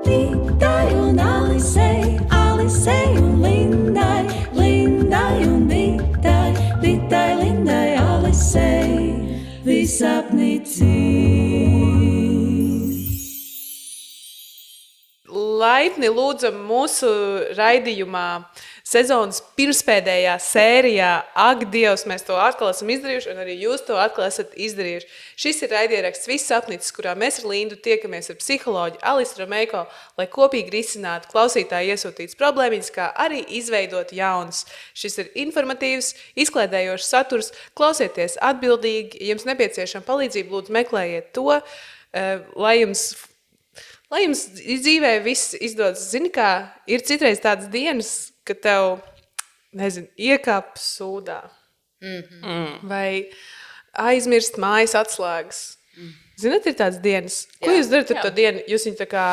Vitai un Alisei, Alisei un Lindai, Lindai un Vitai, Vitai, Lindai, Alisei, visapnicī. Laipni lūdzam mūsu raidījumā sezonas pirmspēdējā sērijā. Ak, Dievs, mēs to atkal esam izdarījuši, un arī jūs to atkal esat izdarījuši. Šis ir raidieraksts Viss sapnicis, kurā mēs ar Lindu tiekamies ar psiholoģi Alisu Romeiko, lai kopīgi risinātu klausītāju iesūtītas problēmiņas, kā arī izveidot jaunas. Šis ir informatīvs, izklaidējošs saturs. Klausieties atbildīgi, ja jums nepieciešama palīdzība, lūdzu meklējiet to, lai jums dzīvē viss izdodas. Zini kā, ir citreiz tādas dienas, kad tev, nezinu, iekāp sūdā. Vai aizmirst mājas atslēgas. Zinat, ir tādas dienas. Ko jūs darat ar to dienu? Jūs viņu tā kā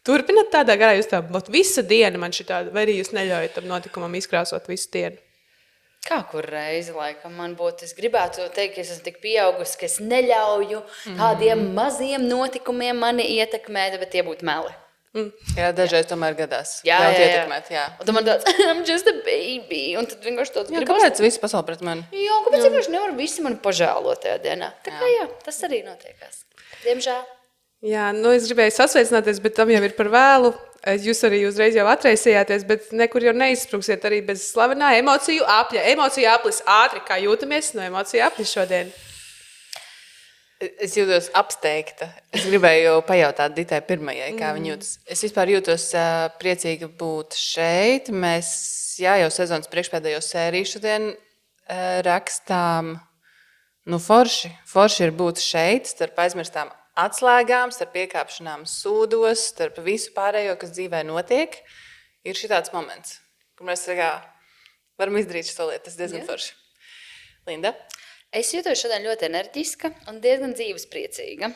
turpinat tādā garā, jūs tā, visa diena man šitāda, vai arī jūs neļaujat tam notikumam izkrāsot visu dienu? Kā kur reizi, laikam, man būtu, es gribētu teikt, ka es esmu tik pieaugusi, ka es neļauju tādiem maziem notikumiem mani ietekmēt, bet tie būtu meli. Jā, dažreiz tomēr gadās. Jā. Ietekmēt, jā. Un tad man tāds, I'm just a baby, un tad vienkārši tāds gribas. Kāpēc visi pasauli pret mani? Jā, kāpēc vienkārši nevar visi mani pažēlot tajā dienā? Tā kā jā, tas arī notiekās. Diemžēl. Jā, es gribēju sasveicināties, bet tam jau ir par vēlu. Jūs arī uzreiz jau atreisījāties, bet nekur jau neizspruksiet arī bez slavenā emociju apļa. Emociju aplis ātri, kā jūtamies no emociju apļa šodien? Es jūtos apsteigta. Es gribēju pajautāt Ditai pirmajai, kā viņa jūtas. Es vispār jūtos priecīga būt šeit. Mēs jau sezonas priekšpēdējo sēriju šodien rakstām. Forši ir būt šeit, starp aizmirstām atslēgām, starp piekāpšanām sūdos, starp visu pārējo, kas dzīvē notiek. Ir šitāds moments, kur mēs varam izdarīt šo lietu. Tas diezgan forši. Linda? Es jūtos šodien ļoti enerģiska un diezgan dzīvespriecīga.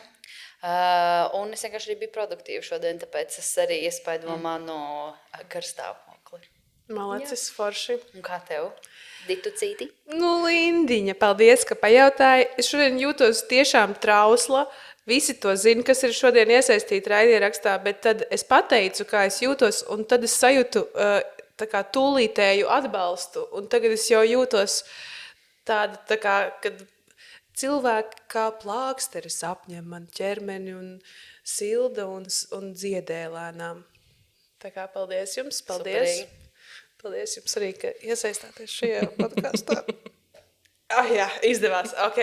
Un es vienkārši arī biju produktīva šodien, tāpēc es arī iespaidoju manu garstāvokli. Malacis, forši. Un kā tev? Ditu cīti? Lindiņa, paldies, ka pajautāji. Es šodien jūtos tiešām trausla. Visi to zina, kas ir šodien iesaistīti raidierakstā, bet tad es pateicu, kā es jūtos, un tad es sajūtu tā kā tūlītēju atbalstu. Un tagad es jau jūtos tāda, tā kā, kad cilvēki kā plāksteris apņem man ķermeni un silda un dziedē lēnām. Tā kā paldies jums, paldies. Superīgi. Paldies jums arī, ka iesaistāties šajā podkastā. Jā, izdevās. Ok,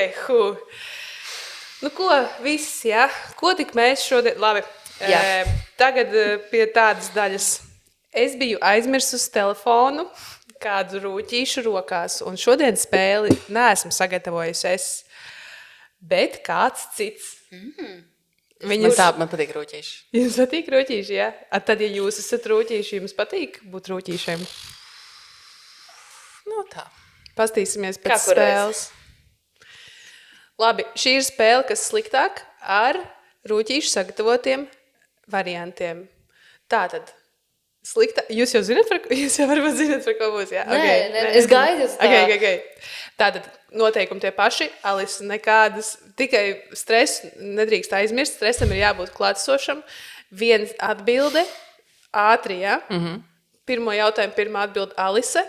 ko, viss, jā? Ko tik mēs šodien... Labi, tagad pie tādas daļas. Es biju aizmirsus telefonu, kādu rūķīšu rokās, un šodien spēli neesmu sagatavojusi es, bet kāds cits. Man patīk rūķīši. Jums patīk rūķīši, jā? Tad, ja jūs esat rūķīši, jums patīk būt rūķīšiem? Tā. Pastīsimies pēc spēles. Labi, šī ir spēle, kas sliktāk ar rūķīšu sagatavotiem variantiem. Tātad, jūs jau zināt, jūs jau varbūt zināt, par ko būs, jā? Nē, es gaidu uz tā. Okay. Tātad, noteikumi tie paši. Alisa, nekādas, tikai stress nedrīkst aizmirst. Stresam ir jābūt klātesošam. Viens atbilde, ātri, jā? Pirmo jautājumu pirmā atbilde Alisa.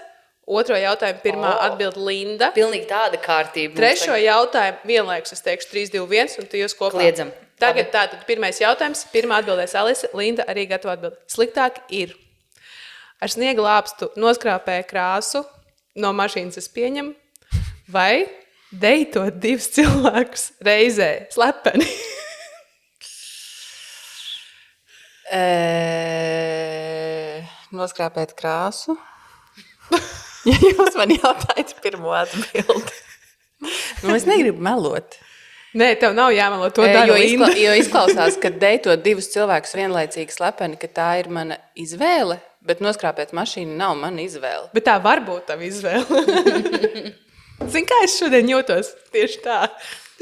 Otro jautājumu pirmā atbild Linda. Pilnīgi tāda kārtība. Trešo jautājumu vienlaikus es teikšu 3, 2, 1 un tu jūs kopā. Kliedzam. Tagad tātad pirmais jautājums. Pirmā atbildēs Alisa, Linda arī gatava atbild. Sliktāk ir. Ar sniega lāpstu noskrāpēja krāsu, no mašīnas es pieņemu, vai deitot 2 cilvēkus reizē slepeni? Noskrāpēt krāsu. Ja jūs man jautājat pirmo atbildi. Es negribu melot. Nē, tev nav jāmelo, to dara Linda. Jo izklausās, ka deitot 2 cilvēkus vienlaicīgi slepeni, ka tā ir mana izvēle, bet noskrāpēt mašīnu nav mana izvēle. Bet tā var būt tava izvēle. Zini, kā es šodien jūtos? Tieši tā.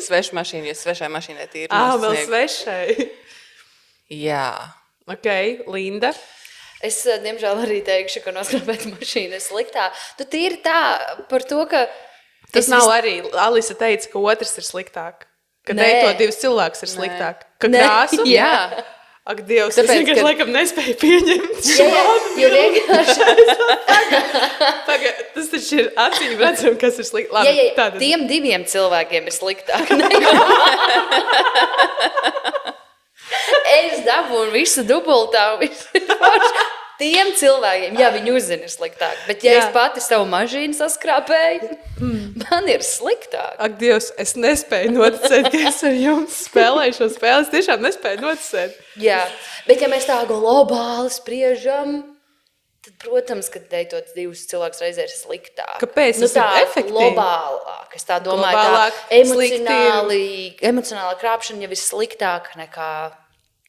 Sveša mašīna, jo svešai mašīnai tīri vēl svešai. Jā. Ok, Linda. Es, diemžēl, arī teikšu, ka noskrāpēt mašīnu ir sliktā. Tu tīri tā par to, ka... Tas nav arī... Alisa teica, ka otrs ir sliktāk. Ka deitot 2 cilvēkus ir sliktāk. Ka krāsu? Jā. Ak, Dievs, Tāpēc, es vienkārši ka- laikam nespēju pieņemt Jā, jo vienkārši. Pagaid, tas taču ir acīm redzam, kas ir slikti. Labi, Jā, tātad. tiem 2 cilvēkiem ir sliktāk. Es dabūnu visu dubultā. Tiem cilvēkiem, jā, viņi uzzina, ir sliktāk. Bet, ja Jā. es pati savu mašīnu saskrāpēju, man ir sliktāk. Ak, Dievs, es nespēju noticēt, ka es ar jums spēlēju šo spēli. Es tiešām nespēju noticēt. Jā, bet ja mēs tā globāli spriežam, tad, protams, ka teitot 2 cilvēkus reizē ir sliktāk. Kāpēc? Tas tā ir efektīvi. globālāk. Es tā domāju, Globālāk, tā emocionāla krāpšana jau ir sliktāka nekā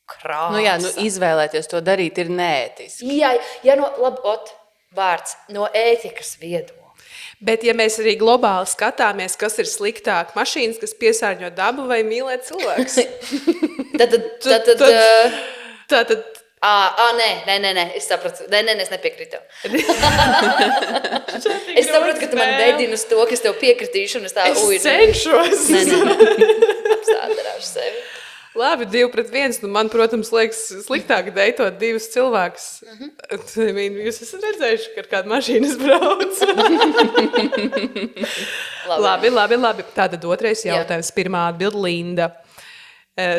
krāsa. Nu, jā, izvēlēties to darīt ir neētiski. Jā, vārds no ētikas viedokļa. Bet, ja mēs arī globāli skatāmies, kas ir sliktāk, mašīnas, kas piesārņo dabu vai mīlēt cilvēkus? Tātad, Nē, es sapratu. Nē, es nepiekrītu. Es saprotu, ka tu man bedini uz to, ka es tev piekritīšu, un es tā cenšos. apstādināšu sevi. Labi, 2-1. Nu, man, protams, liekas sliktāk deitot 2 cilvēkus. Jūs esat redzējuši, ka ar kādu mašīnu es braucu. Labi. Tātad otrais jautājums. Pirmā atbild Linda.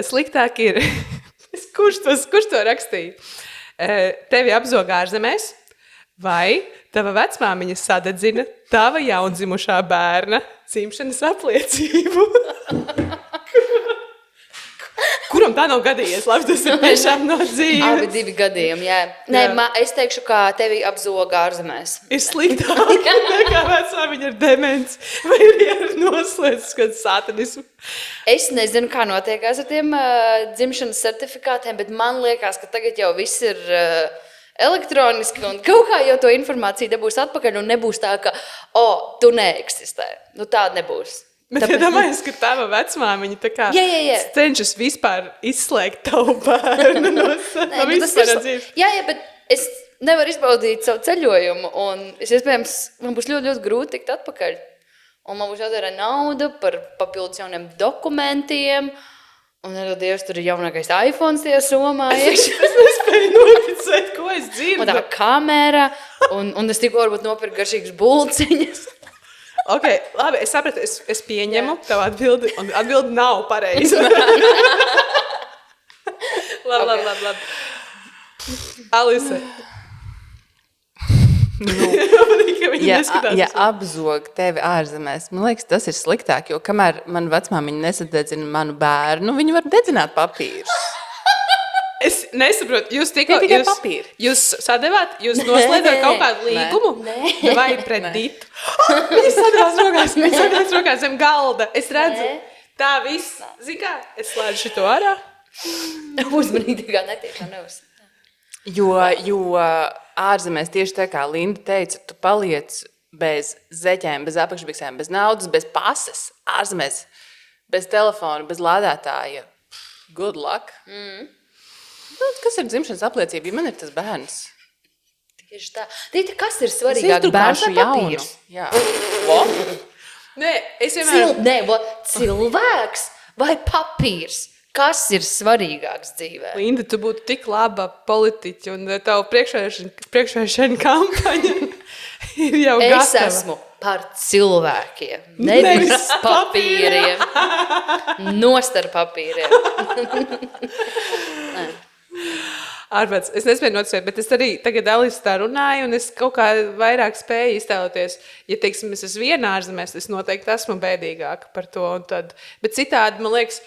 Sliktāk ir... Kurš to rakstīja? Tevi apzog ārzemēs vai tava vecmāmiņa sadedzina tava jaundzimušā bērna dzimšanas apliecību? Kuram tā nav gadījies? Labi, tas ir tiešām no dzīves. Abi 2 gadījumi, jā. Nē, es teikšu, ka tevi apzog ārzemēs. Ir sliktāk nekā vecmāmiņa ar demenci vai arī ar noslēdz kādu satanismu. Es nezinu, kā notiekās ar tiem dzimšanas certifikātiem, bet man liekas, ka tagad jau viss ir elektroniski un kaut kā jau to informāciju dabūs atpakaļ un nebūs tā, ka, tu neeksistē. Nu, tāda nebūs. Bet iedomājies, ka tava vecmāmiņa tā kā Jā. cenšas vispār izslēgt tavu bērnu no vispār dzīves. Jā, bet es nevaru izbaudīt savu ceļojumu un es iespējams, man būs ļoti, ļoti grūti tikt atpakaļ. Un man būs jādara nauda par papildus jauniem dokumentiem. Un, Dievs, tur ir jaunākais iPhones tie somā. Es nespēju noticēt, ko es dzirdu. Un tā kamera, un es tikko varbūt nopirku garšīgas bulciņas. Ok, labi, es sapratu, es pieņemu tavu atbildi, un atbildi nav pareiza. Labi. Alise. Ja apzog tevi ārzemēs, man liekas, tas ir sliktāk, jo kamēr man vecmāmiņa nesadedzina manu bērnu, viņi var dedzināt papīrus. Es nesaprotu, jūs tikko Ne tikai papīri. jūs sadevāt, jūs noslēdzat kaut kādu līgumu vai pret Ditu. Viņi sadevās rokās zem galda. Es redzu, tā viss, zin kā, es slēdzu šito ārā. Uzmanīgi kā netiekā nevis. Jo ārzemēs tieši tā kā Linda teica, tu paliec bez zeķēm, bez apakšbiksēm, bez naudas, bez pases. Ārzemēs bez telefona, bez lādētāja. Good luck. Kas ir dzimšanas apliecība, ja man ir tas bērns? Tieši tā. Tīti, kas ir svarīgāk, bērns vai papīrs? Jā. Nē, es vienmēr... Cilvēks vai papīrs? Kas ir svarīgāks dzīvē? Linda, tu būtu tik laba politiķa un tavu priekšvēlēšana kampaņa ir jau gatava. Es esmu par cilvēkiem, nevis papīriem. Nostar papīriem. Ārpēc, es nespēju noticēt, bet es arī tagad Alisa tā runāju, un es kaut kā vairāk spēju iztēloties. Ja, teiksim, es esmu vienā ārzemēs, es noteikti esmu bēdīgāka par to. Un tad, bet citādi, man liekas,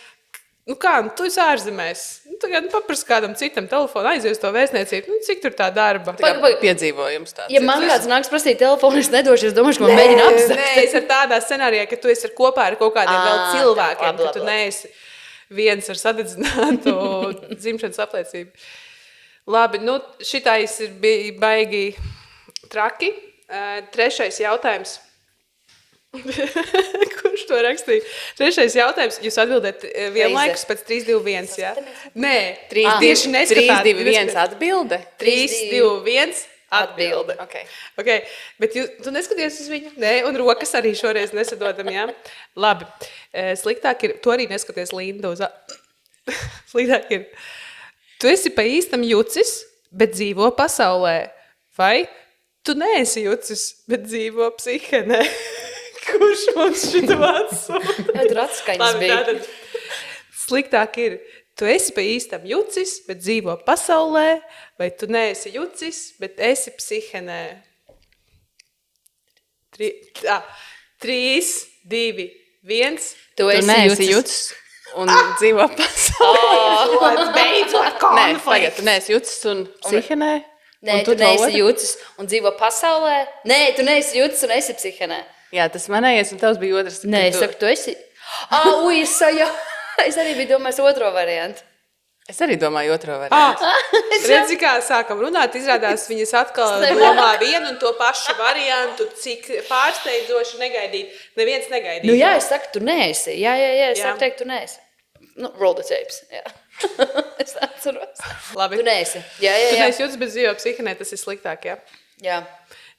tu esi ārzemēs. Tagad paprasti kādam citam telefonu aizies to vēstniecību. Cik tur tā darba? Piedzīvojums tāds. Ja man kāds nāks prasīt telefonu, es nedošu, es domāšu, ka man mēģina apzakt. Nē, es ar tādā scenārijā, ka tu esi kopā ar kaut kādiem vēl cilvēkiem, ka tu neesi viens ar sadedzinātu dzimšanas apliecību. Labi, šitais bija baigi traki. Trešais jautājums. Kurš to rakstīja? Trešais jautājums. Jūs atbildat vienlaikus pēc 3, 2, 1, jā? Nē, tieši neskatāt. 3, 2, 1 atbilde? 3, 2, 1 atbilde. Okay. Bet tu neskaties uz viņu? Nē, un rokas arī šoreiz nesadodam, jā? Labi. Sliktāk ir, tu arī neskaties Linda uz... Sliktāk ir Tu esi pa īstam jucis, bet dzīvo pasaulē. Vai tu neesi jucis, bet dzīvo psihenē? Kurš mums šito atsūta? Jā, tur atskaņas bija. Tātad sliktāk ir, tu esi pa īstam jucis, bet dzīvo pasaulē, vai tu neesi jucis, bet esi psihenē? 3, 2, 1. Tu Tu neesi jucis un dzīvo pasaulē. Beidzot, Nē, pagaid, tu neesi jucis un psihenē? Nē, Un tu neesi otru? jucis un dzīvo pasaulē. Nē, tu neesi jucis un esi psihenē. Jā, tas manējais, un tavs bija otrs. Nē, es saku, tu esi. Es arī biju domājis otro variantu. Es arī domāju otro variantu. Redzi, kā sākam runāt, izrādās viņas atkal domā vienu un to pašu variantu, cik pārsteidzoši negaidīt. Neviens negaidīt. Nu jā, es saku, tu neesi. Jā, es Jā. saku teikt, tu neesi. Nu, roll the tapes, jā. Es atceros. Labi. Tu neesi. Jā, Tu neesi jūtas bez dzīvo psihenē, tas ir sliktāk, jā. Jā.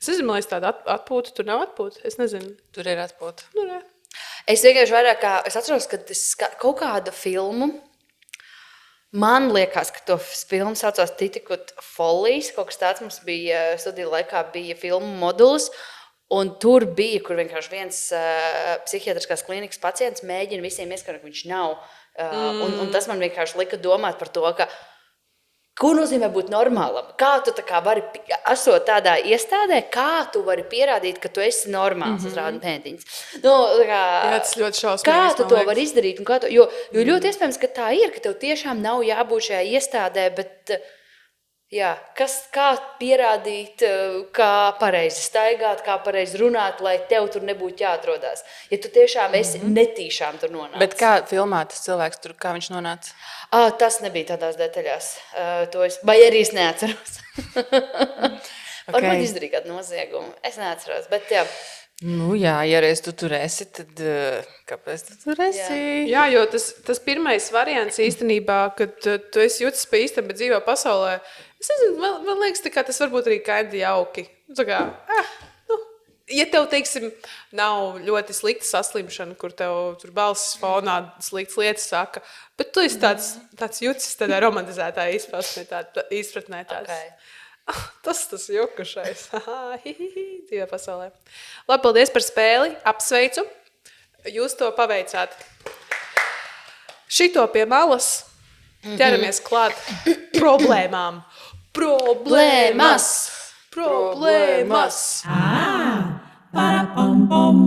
Es nezinu, man liekas tāda atpūta, tur nav atpūta. Es nezinu. Tur ir atpūta. Nu, nē. Es vienkārši vairāk kā, es atceros, ka kaut kādu filmu, man liekas, ka to filmu saucās Titikut Follies, kaut kas tāds mums bija, studiju laikā bija filmu modulis, un tur bija, kur vienkārši viens psihiatriskās klīnikas pacients mēģina visiem ieskarot, ka viņš nav. Un tas man vienkārši lika domāt par to, ka ko nozīmē būt normālam? Kā tu tā kā vari, esot tādā iestādē, kā tu vari pierādīt, ka tu esi normāls, es rādu pēdiņas. Nu, tā kā, Jā, tas ļoti šausmīgs, kā tu man to liekas. vari izdarīt? Un kā tu, jo ļoti iespējams, ka tā ir, ka tev tiešām nav jābūt šajā iestādē, bet jā, kā pierādīt, kā pareizi staigāt, kā pareizi runāt, lai tev tur nebūtu jāatrodās. Ja tu tiešām esi netīšām tur nonācis. Bet kā filmā tas cilvēks tur, kā viņš nonāca? Tas nebija tādās detaļās. Vai arī es neatceros. Varbūt izdarīja kādu noziegumu. Es neatceros, bet jā. Nu jā, ja reiz tu tur esi, tad kāpēc tu tur esi? Jā, jo tas pirmais variants īstenībā, kad tu esi jūtas pa īstam, bet dzīvo pasaulē, es nezinu, man liekas, tā kā tas varbūt arī kaidi jauki. Tā kā, ja tev, teiksim, nav ļoti slikta saslimšana, kur tev tur balsis fonā sliktas lietas saka, bet tu esi tāds jūtas tādā romantizētā izpratnē tāds. Okay. Tas jokušais. Dzīvē pasaulē. Labi, paldies par spēli. Apsveicu. Jūs to paveicāt. Šito pie malas ķeramies klāt problēmām. Problēmas! Problēmas! Para-pam-pam.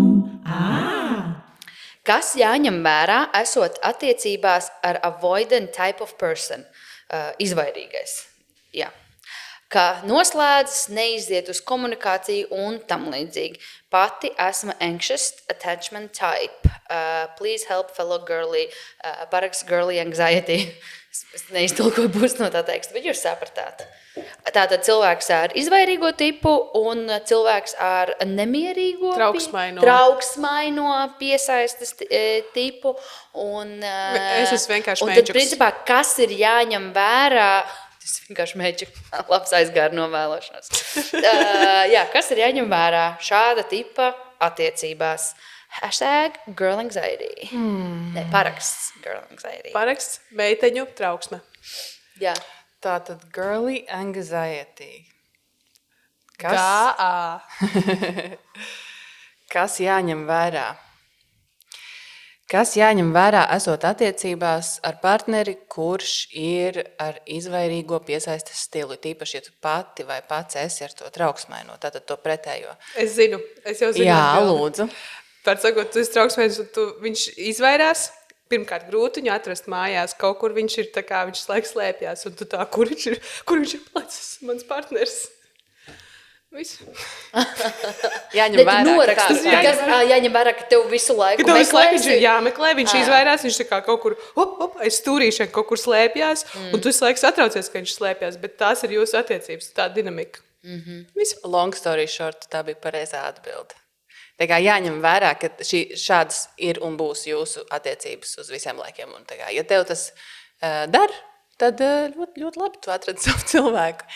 Kas jāņem vērā, esot attiecībās ar avoidant type of person? Izvairīgais. Jā. Ka noslēdzas, neiziet uz komunikāciju un tam līdzīgi. Pati esmu anxious attachment type. Please help fellow girly. Paraks girly anxiety. Es neiztulkoju būs no tā teksta, bet jūs sapratāt. Tātad cilvēks ar izvairīgo tipu un cilvēks ar nemierīgo trauksmaino piesaistes tipu. Un, Es esmu vienkārši un tad, mēģuks. principā, kas ir jāņem vērā? Tas vienkārši mēģina labs aizgāra novēlošanās. Jā, kas ir jāņem vērā šāda tipa attiecībās? #girl anxiety. Ne, paraksts girl anxiety. Paraksts, meiteņu trauksme. Jā. Tātad girly anxiety. Kā? Kas jāņem vērā? Kas jāņem vērā, esot attiecībās ar partneri, kurš ir ar izvairīgo piesaistes stilu, tīpaši, ja tu pati vai pats esi ar to trauksmaino, tātad to pretējo. Es zinu, es jau zinu. Jā, atbildi. lūdzu. Par sakot, tu esi trauksmēns, un viņš izvairās. Pirmkārt, grūti viņu atrast mājās. Kaut kur viņš ir, tā kā viņš laiks slēpjās, un tu tā, kur viņš ir palicis, mans partners. Visu. Jāņem vērā, Jāņem vērā, ka tev visu laiku Kad tev visu laiku viņš meklēsi. ir jāmeklē, viņš izvairās, viņš tā kā kaut kur aiz stūrīšana kaut kur slēpjās, un tu visu laiku satraucies, ka viņš slēpjās, bet tās ir jūsu attiecības, tā dinamika. Visu. Long story short, tā bija pareizā atbilde. Tā kā jāņem vērā, ka šādas ir un būs jūsu attiecības uz visiem laikiem. Un tā kā, ja tev tas dar, tad ļoti, ļoti labi tu atradi savu cilvēku.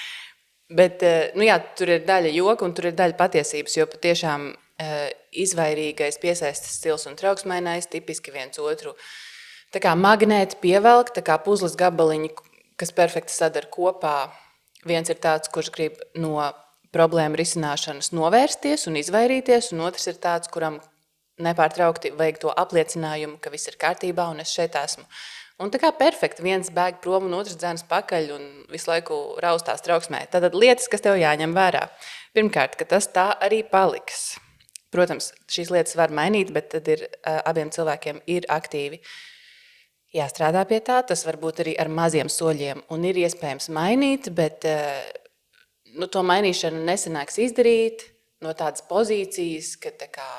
Bet nu jā, tur ir daļa joka un tur ir daļa patiesības, jo patiešām izvairīgais piesaistes stils un trauksmainais tipiski viens otru tā kā magnēti pievelk, tā kā puzles gabaliņi kas perfekti sadara kopā. Viens ir tāds, kurš grib no problēmu risināšanas novērsties un izvairīties, un otrs ir tāds, kuram nepārtraukti vajag to apliecinājumu, ka viss ir kārtībā un es šeit esmu. Un tā kā perfekti, viens bēg prom un otrs dzēnas pakaļ un visu laiku raustās trauksmē. Tātad lietas, kas tev jāņem vērā. Pirmkārt, ka tas tā arī paliks. Protams, šīs lietas var mainīt, bet tad abiem cilvēkiem ir aktīvi jāstrādā pie tā. Tas var būt arī ar maziem soļiem un ir iespējams mainīt, bet to mainīšanu nesanāks izdarīt no tādas pozīcijas, ka tā kā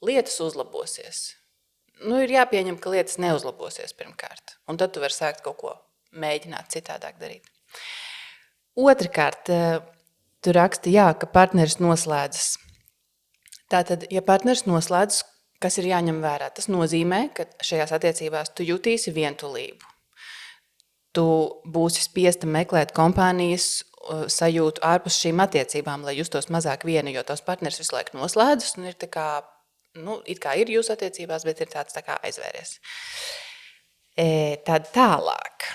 lietas uzlabosies. Ir jāpieņem, ka lietas neuzlabosies pirmkārt. Un tad tu vari sākt kaut ko mēģināt citādāk darīt. Otrakārt, tu raksti, ka partneris noslēdzas. Tātad, ja partneris noslēdzas, kas ir jāņem vērā? Tas nozīmē, ka šajās attiecībās tu jutīsi vientulību. Tu būsi spiesta meklēt kompānijas sajūtu ārpus šīm attiecībām, lai justos mazāk viena, jo tos partneris visu laiku noslēdzas un ir tā kā, it kā ir jūsu attiecībās, bet ir tāds tā kā aizvēries. Tad tālāk.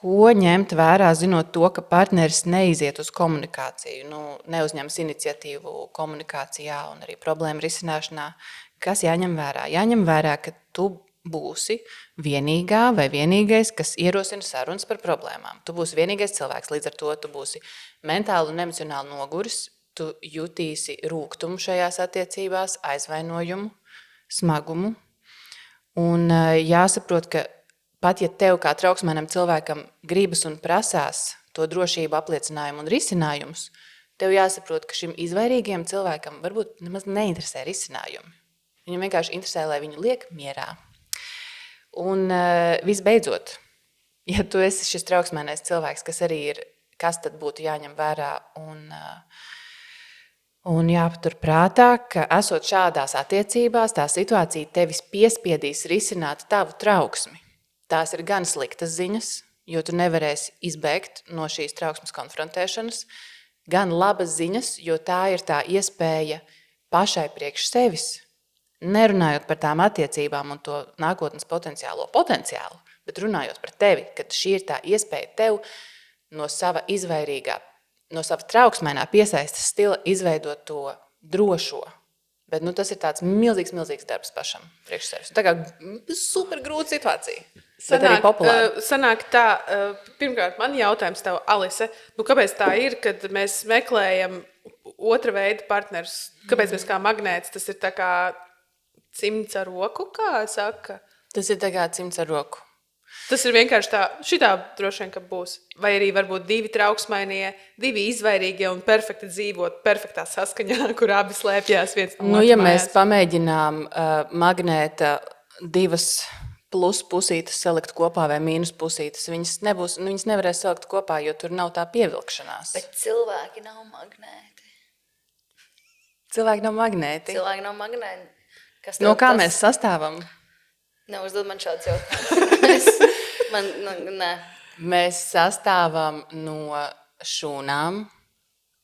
Ko ņemt vērā, zinot to, ka partneris neiziet uz komunikāciju, neuzņems iniciatīvu komunikācijā un arī problēmu risināšanā? Kas jāņem vērā? Jāņem vērā, ka tu būsi vienīgā vai vienīgais, kas ierosina sarunas par problēmām. Tu būsi vienīgais cilvēks, līdz ar to tu būsi mentāli un emocionāli noguris, tu jutīsi rūgtumu šajās attiecībās, aizvainojumu, smagumu. Un jāsaprot, ka pat ja tev kā trauksmēnam cilvēkam gribas un prasās to drošību apliecinājumu un risinājumus, tev jāsaprot, ka šim izvairīgiem cilvēkam varbūt nemaz neinteresē risinājumi. Viņam vienkārši interesē, lai viņu liek mierā. Un visbeidzot, ja tu esi šis trauksmēnais cilvēks, kas arī ir, kas tad būtu jāņem vērā un jāpatur prātā, ka esot šādās attiecībās, tā situācija tevis piespiedīs risināt tavu trauksmi. Tās ir gan sliktas ziņas, jo tu nevarēsi izbēgt no šīs trauksmes konfrontēšanas, gan labas ziņas, jo tā ir tā iespēja pašai priekš sevis, nerunājot par tām attiecībām un to nākotnes potenciālu, bet runājot par tevi, kad šī ir tā iespēja tev no sava izvairīgā, no sava trauksmēnā piesaistes stila izveidot to drošo. Bet tas ir tāds milzīgs darbs pašam priekš sevis. Tā kā super grūta situācija. Bet arī populāra. Sanāk tā, pirmkārt, man jautājums tev, Alise, kāpēc tā ir, kad mēs meklējam otra veida partnerus? Kāpēc mēs kā magnēts, tas ir tā kā cimds ar roku, kā saka? Tas ir tā kā cimds ar roku. Tas ir vienkārši tā, šitā droši vien, ka būs. Vai arī varbūt divi trauksmainie, divi izvairīgie un perfekti dzīvot perfektā saskaņā, kur abi slēpjās viens no otras ja mājās. mēs pamēģinām magnēta divas plus pusītes salikt kopā vai mīnus pusītes, viņas nevarēs salikt kopā, jo tur nav tā pievilkšanās. Bet cilvēki nav magnēti. Cilvēki nav magnēti. Kas No kā mēs sastāvam? Neuzdod man šāds jautājums. Nē. Mēs sastāvam no šūnām,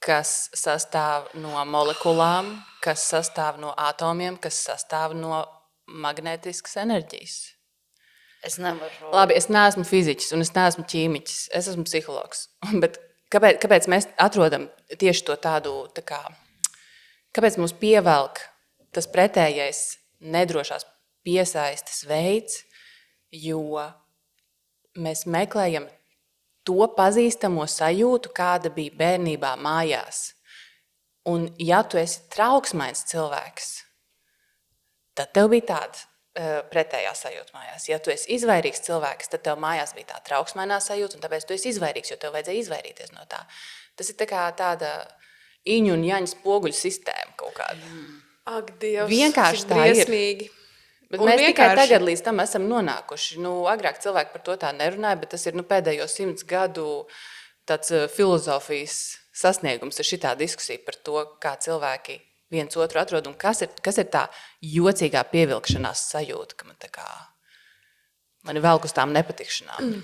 kas sastāv no molekulām, kas sastāv no atomiem, kas sastāv no magnetiskas enerģijas. Es nevaru. Labi, es neesmu fiziķis un es neesmu ķīmiķis, es esmu psihologs. Bet kāpēc mēs atrodam tieši to tādu, kāpēc mums pievelk tas pretējais nedrošās piesaistes veids, jo mēs meklējam to pazīstamo sajūtu, kāda bija bērnībā mājās. Un ja tu esi trauksmains cilvēks, tad tev bija tāda pretējā sajūta mājās. Ja tu esi izvairīgs cilvēks, tad tev mājās bija tā trauksmainā sajūta, un tāpēc tu esi izvairīgs, jo tev vajadzēja izvairīties no tā. Tas ir tāda iņu un jaņu spoguļu sistēma kaut kāda. Ak, Dievs, vienkārši tā briesmīgi. Bet mēs tikai tagad līdz tam esam nonākuši. Agrāk cilvēki par to tā nerunāja, bet tas ir pēdējo 100 gadu tāds filozofijas sasniegums ir šitā diskusija par to, kā cilvēki viens otru atrod un kas ir tā jocīgā pievilkšanās sajūta, ka man ir velk uz tām nepatikšanām.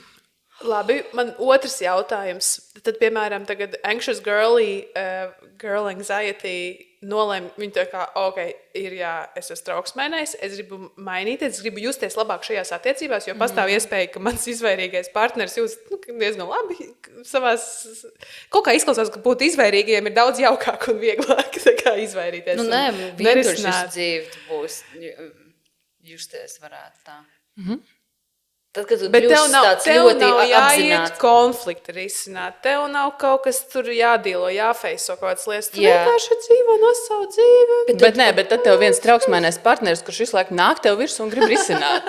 Labi, man otrs jautājums. Tad, piemēram, tagad anxious girl anxiety nolēma, viņa tā kā, es esmu trauksmēnais, es gribu mainīties, es gribu justies labāk šajās attiecībās, jo pastāv iespēja, ka mans izvairīgais partners jūs diezgan labi savās, kaut kā izklausās, ka būt izvairīgiem ir daudz jaukāk un vieglāk tā kā izvairīties. Nu, nē, vienkārši dzīve tu būs justies varētu tā. Tad, kad tu kļūsi tev ļoti nav jāiet apzināts. konflikti risināt. Tev nav kaut kas tur jādīlo, jāfeiso kaut kādas lietas. Tu Jā. vienkārši dzīvo no savu dzīvi. Bet tad tev viens trauksmēnais partneris, kurš visu laiku nāk tev virsū un grib risināt.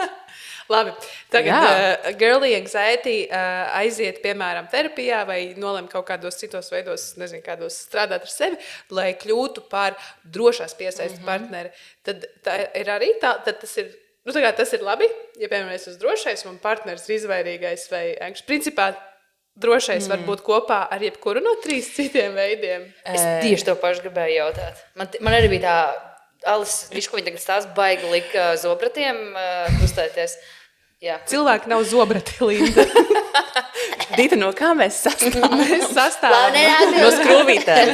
Labi, tagad girly anxiety aiziet, piemēram, terapijā vai nolem kaut kādos citos veidos, nezinu, kādos strādāt ar sevi, lai kļūtu par drošās piesaistes partneri. Tad tā ir arī tā, tad tas ir, tas ir labi, ja, piemēram, es esmu drošais un partneris ir izvairīgais vai ankšs. Principā drošais var būt kopā ar jebkuru no 3 citiem veidiem. Es tieši to pašu gribēju jautāt. Man arī bija tā, Alis, viņš, ko viņa tagad stāsta, baigi lika zobratiem kustēties. Jā. Cilvēki nav zobrati, Linda. Dita, no kā mēs sastāvam? Mēs sastāvam. No skrūvītēm.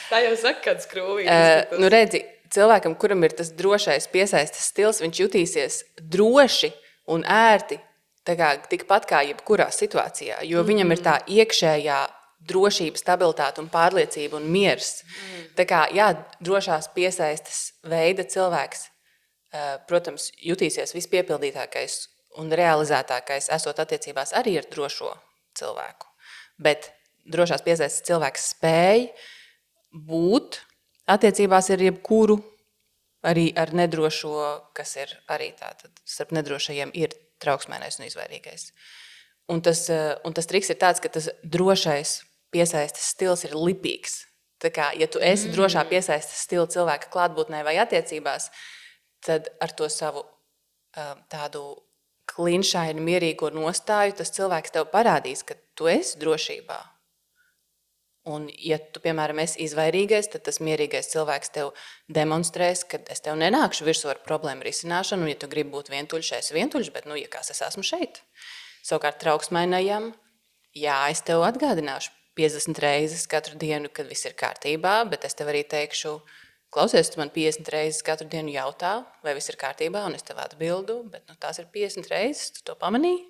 Tā jau saka, kad skrūvītas. Nu redzi, cilvēkam, kuram ir tas drošais piesaistes stils, viņš jutīsies droši un ērti, tikpat kā jebkurā situācijā, jo viņam ir tā iekšējā drošība, stabilitāte un pārliecība un miers. Tā kā, jā, drošās piesaistes veida cilvēks, protams, jutīsies vispiepildītākais un realizētākais esot attiecībās arī ar drošo cilvēku. Bet drošās piesaistes cilvēks spēj būt attiecībās ar jebkuru, arī ar nedrošo, kas ir arī tātad, starp nedrošajiem ir trauksmēnais un izvairīgais. Un tas triks ir tāds, ka tas drošais piesaistes stils ir lipīgs. Tā kā, ja tu esi drošā piesaistes stila cilvēka klātbūtnē vai attiecībās, tad ar to savu tādu klinšainu, mierīgo nostāju, tas cilvēks tev parādīs, ka tu esi drošībā. Un, ja tu, piemēram, esi izvairīgais, tad tas mierīgais cilvēks tev demonstrēs, ka es tev nenākšu virsū ar problēmu risināšanu, un ja tu gribi būt vientuļš, es vientuļš, bet, es esmu šeit. Savukārt trauksmainajam, jā, es tev atgādināšu 50 reizes katru dienu, kad viss ir kārtībā, bet es tev arī teikšu, klausies, tu man 50 reizes katru dienu jautā, vai viss ir kārtībā, un es tev atbildu, bet tās ir 50 reizes, tu to pamanīji.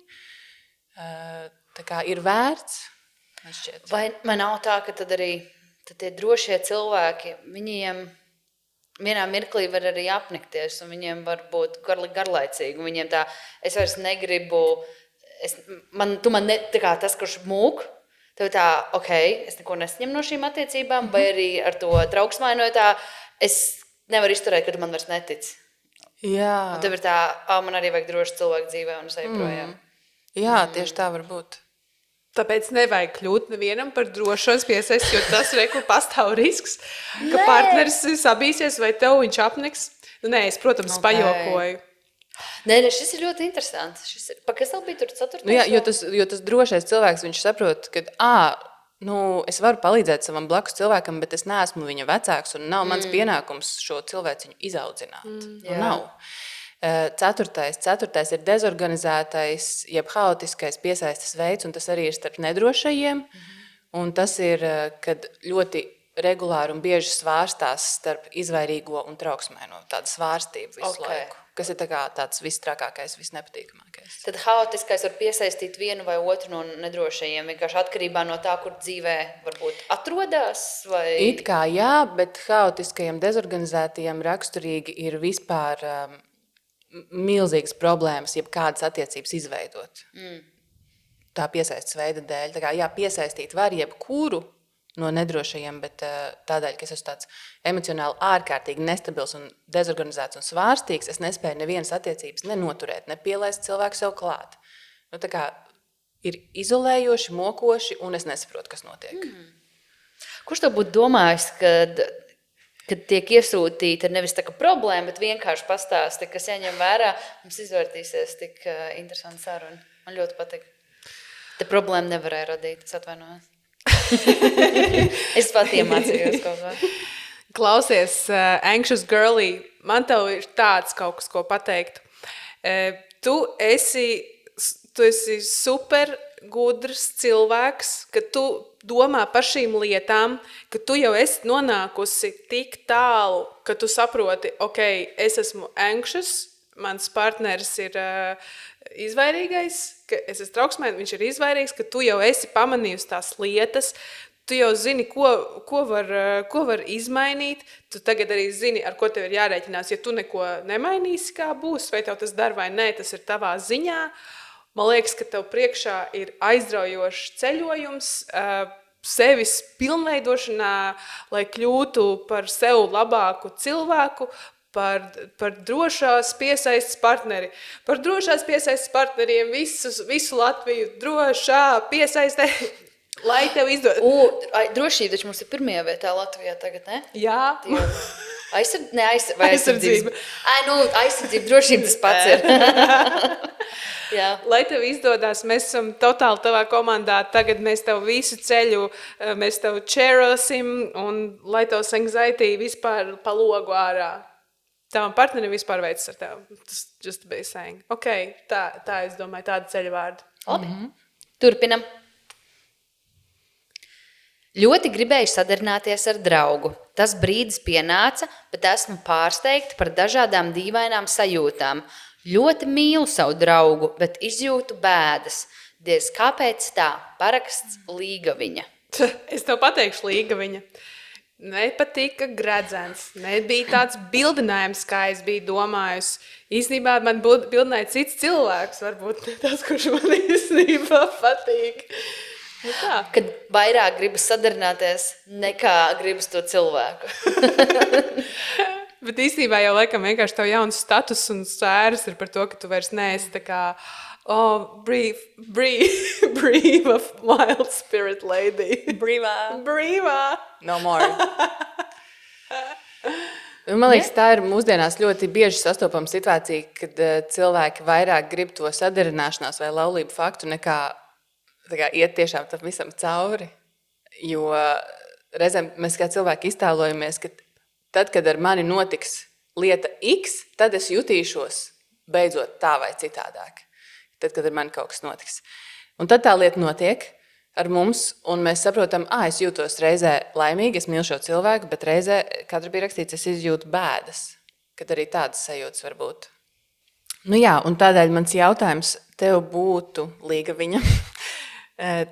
Tā kā ir vērts. Vai nav tā, ka tad arī tie drošie cilvēki, viņiem vienā mirklī var arī apnikties, un viņiem var būt garlaicīgi, un viņiem tā, es vairs negribu, tu man tas, kurš mūk, tev tā, es neko nesņem no šīm attiecībām, vai arī ar to trauksmaino tā, es nevaru izturēt, kad man vairs netic. Jā. Un tev ir tā, man arī vajag droši cilvēku dzīvē, un es eju projām. Jā, tieši tā var būt. Tāpēc nevajag kļūt nevienam par drošos piesaistes, jo tas pastāv risks, ka partneris sabīsies vai tev viņš apniks. Nē, es, protams, pajokoju. Nē, šis ir ļoti interesants. Kas tev bija tur 4. Jā, jo tas drošais cilvēks, viņš saprot, ka es varu palīdzēt savam blakus cilvēkam, bet es neesmu viņa vecāks un nav mans pienākums šo cilvēciņu izaudzināt. Nav. Ceturtais ir dezorganizētais, jeb haotiskais piesaistes veids, un tas arī ir starp nedrošajiem. Un tas ir, kad ļoti regulāri un bieži svārstās starp izvairīgo un trauksmēno. Tāda svārstība visu laiku, kas ir tāds visstrakākais, visnepatīkamākais. Tad haotiskais var piesaistīt vienu vai otru no nedrošajiem, vienkārši atkarībā no tā, kur dzīvē varbūt atrodas? Vai... It kā jā, bet haotiskajiem, dezorganizētajiem raksturīgi ir vispār... milzīgas problēmas, jeb kādas attiecības izveidot. Tā piesaistes veida dēļ. Tā kā, jā, piesaistīt var jebkuru no nedrošajiem, bet tādēļ, ka es esmu tāds emocionāli ārkārtīgi nestabils un dezorganizēts un svārstīgs, es nespēju nevienas attiecības nenoturēt, nepielaist cilvēku sev klāt. Tā kā ir izolējoši, mokoši, un es nesaprotu, kas notiek. Kurš tev būtu domājis, kad tiek iesūtīta nevis tā kā problēma, bet vienkārši pastāsti, kas jāņem vērā, mums izvērtīsies tik interesanti saruna. Man ļoti patīk. Te problēma nevarēja radīt, es atvainojos. Es pat iemācījos kaut ko. Klausies, anxious girly, man tev ir tāds kaut kas, ko pateikt. Tu esi tu esi super gudrs cilvēks, ka tu domā par šīm lietām, ka tu jau esi nonākusi tik tālu, ka tu saproti, ok, es esmu anxious, mans partneris ir izvairīgais, ka es esmu trauksmēn, viņš ir izvairīgs, ka tu jau esi pamanījusi tās lietas, tu jau zini, ko var izmainīt, tu tagad arī zini, ar ko tev ir jārēķinās, ja tu neko nemainīsi, kā būs, vai tev tas dar vai nē, tas ir tavā ziņā. Man liekas, ka tev priekšā ir aizraujošs ceļojums, sevis pilnveidošanā, lai kļūtu par sev labāku cilvēku, par drošās piesaistes partneri. Par drošās piesaistes partneriem visu Latviju drošā piesaistē, lai tev izdod. Drošība, taču mums ir pirmajā vietā Latvijā tagad, ne? Jā. Aizsardzība. Aizsardzība, drošība tas pats ir. Jā. Lai tev izdodas, mēs esam totāli tavā komandā, tagad mēs tev visu ceļu, mēs tev cheerosim, un lai tavs anxiety vispār pa logu ārā. Tavam partnerim vispār veids ar tevi. Tas just be saying. Ok, tā es domāju, tāda ceļa vārda. Labi. Turpinam. Ļoti gribēju sadarināties ar draugu. Tas brīdis pienāca, bet esmu pārsteigta par dažādām dīvainām sajūtām. Ļoti mīlu savu draugu, bet izjūtu bēdas. Diez kāpēc tā? Paraksts Līgaviņa. Es tev pateikšu Līgaviņa. Nepatika gredzens. Nebija tāds bildinājums, kā es biju domājusi. Īstenībā man bildināja cits cilvēks, varbūt ne tas, kurš man īstenībā patīk. Tā. Kad vairāk gribas sadarināties, nekā gribas to cilvēku. Bet īstenībā jau laikam vienkārši tev jauns status un sfēras ir par to, ka tu vairs neesi tā kā breathe of wild spirit lady. Brīvā. No more. Man liekas, tā ir mūsdienās ļoti bieži sastopama situācija, kad cilvēki vairāk grib to sadarināšanās vai laulību faktu, nekā iet tiešām tam visam cauri. Jo reizēm mēs kā cilvēki iztēlojamies, ka tad, kad ar mani notiks lieta X, tad es jutīšos beidzot tā vai citādāk. Tad, kad ar mani kaut kas notiks. Un tad tā lieta notiek ar mums, un mēs saprotam, es jūtos reizē laimīgi, es mīlu šo cilvēku, bet reizē, kā tur bija rakstīts, es izjūtu bēdas, kad arī tādas sajūtas var būt. Nu jā, un tādēļ mans jautājums tev būtu, Līgaviņa.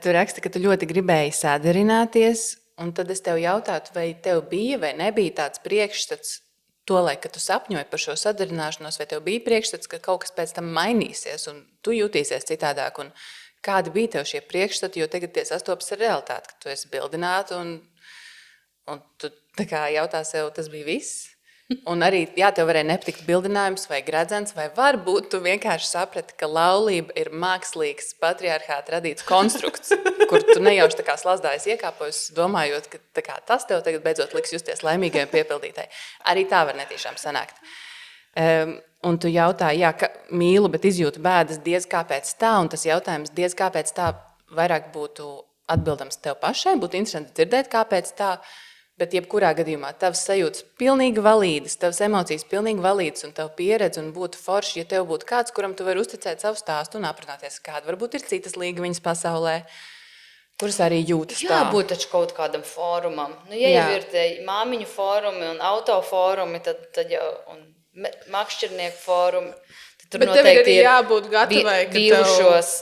Tu raksti, ka tu ļoti gribēji sadarināties, un tad es tev jautātu, vai tev bija vai nebija tāds priekšstats tolaik, kad tu sapņoji par šo sadarināšanos, vai tev bija priekšstats, ka kaut kas pēc tam mainīsies, un tu jutīsies citādāk, un kādi bija tev šie priekšstati, jo tagad tie sastopas ar realitāti, ka tu esi bildināta, un tu tā kā jautā sev, tas bija viss. Un arī, tev varēja nepatikt bildinājums vai gredzens, vai varbūt tu vienkārši saprati, ka laulība ir mākslīgs patriarchāta radīts konstrukts, kur tu nejauši tā kā slazdājas iekāpojas, domājot, ka tā kā tas tev tagad beidzot liks justies laimīgai un piepildītai. Arī tā var netīšām sanākt. Un tu jautā, ka mīlu, bet izjūtu bēdas diez kāpēc tā, un tas jautājums diez kāpēc tā vairāk būtu atbildams tev pašai, būtu interesanti dzirdēt, kāpēc tā. Bet jebkurā gadījumā tavs sajūtas pilnīgi valīdas, tavs emocijas pilnīgi valīdas un tev pieredze un būtu forši, ja tev būtu kāds, kuram tu vari uzticēt savu stāstu un aprunāties kādu. Varbūt ir citas Līgaviņas pasaulē, kuras arī jūtas tā. Jābūt taču kaut kādam fórumam. Nu, jau ir tie māmiņu fórumi un auto fórumi, tad jau un makšķernieku fórumi. Tad tur bet tev noteikti ir jābūt gatavai, ka vīlušos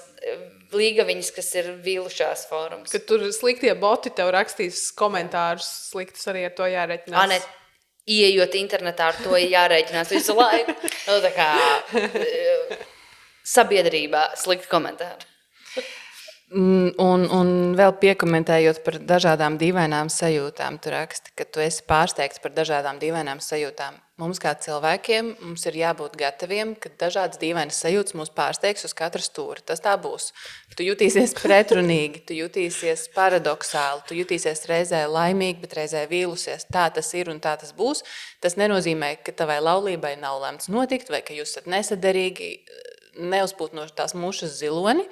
Līgaviņas, kas ir vīlušās fórums. Kad tur sliktie boti tev rakstīs komentārus sliktus, arī ar to jārēķinās. Ieejot internetā, ar to jārēķinās visu laiku. Tā kā sabiedrībā slikti komentāri. Un vēl piekomentējot par dažādām dīvainām sajūtām, tu raksti, ka tu esi pārsteigts par dažādām dīvainām sajūtām. Mums kā cilvēkiem mums ir jābūt gataviem, ka dažādas dīvainas sajūtas mūs pārsteigs uz katru stūri. Tas tā būs. Tu jutīsies pretrunīgi, tu jutīsies paradoksāli, tu jutīsies reizē laimīgi, bet reizē vīlusies. Tā tas ir un tā tas būs. Tas nenozīmē, ka tavai laulībai nav lemts notikt vai ka jūs esat nesadarīgi, neuzpūt no tās mušas ziloni.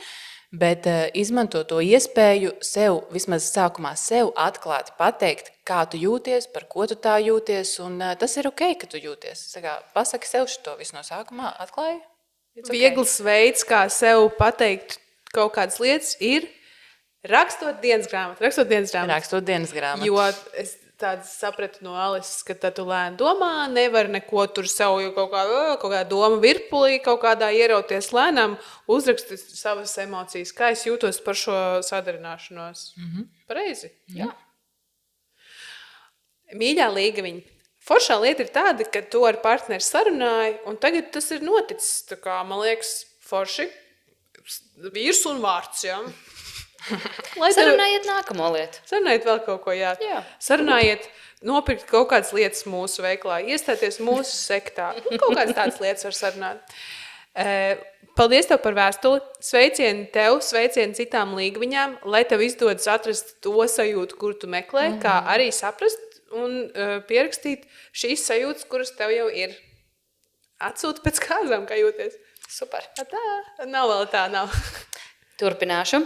Bet izmanto to iespēju sev, vismaz sākumā sev atklāti pateikt, kā tu jūties, par ko tu tā jūties, un tas ir ok, ka tu jūties. Pasaki sev šo visu no sākumā, atklāji? Viegls veids, kā sev pateikt kaut kādas lietas, ir rakstot dienas grāmatu. Rakstot dienas grāmatu. Jo es tādu sapratu no Alises, ka tad tu lēni domā, nevar neko tur sev jau kaut kādā doma virpulī, kaut kādā ierauties lēnām, uzrakstīt savas emocijas. Kā es jūtos par šo sadarināšanos? Pareizi? Jā. Mīļā Līgaviņa, foršā lieta ir tāda, ka tu ar partneri sarunāji, un tagad tas ir noticis. Tā kā, man liekas, forši vīrs un vārds, jā. Sarunājiet nākamo lietu. Sarunājiet vēl kaut ko, jā. Sarunājiet, nopirkt kaut kādas lietas mūsu veiklā, iestāties mūsu sektā. Kaut kādas tādas lietas var sarunāt. Paldies tev par vēstuli. Sveicieni tev, sveicieni citām līgviņām, lai tev izdodas atrast to sajūtu, kur tu meklē, kā arī saprast un pierakstīt šīs sajūtas, kuras tev jau ir. Atsūti pēc kāzām, kā jūties. Super. Tā, nav vēl tā, nav. Turpināšu.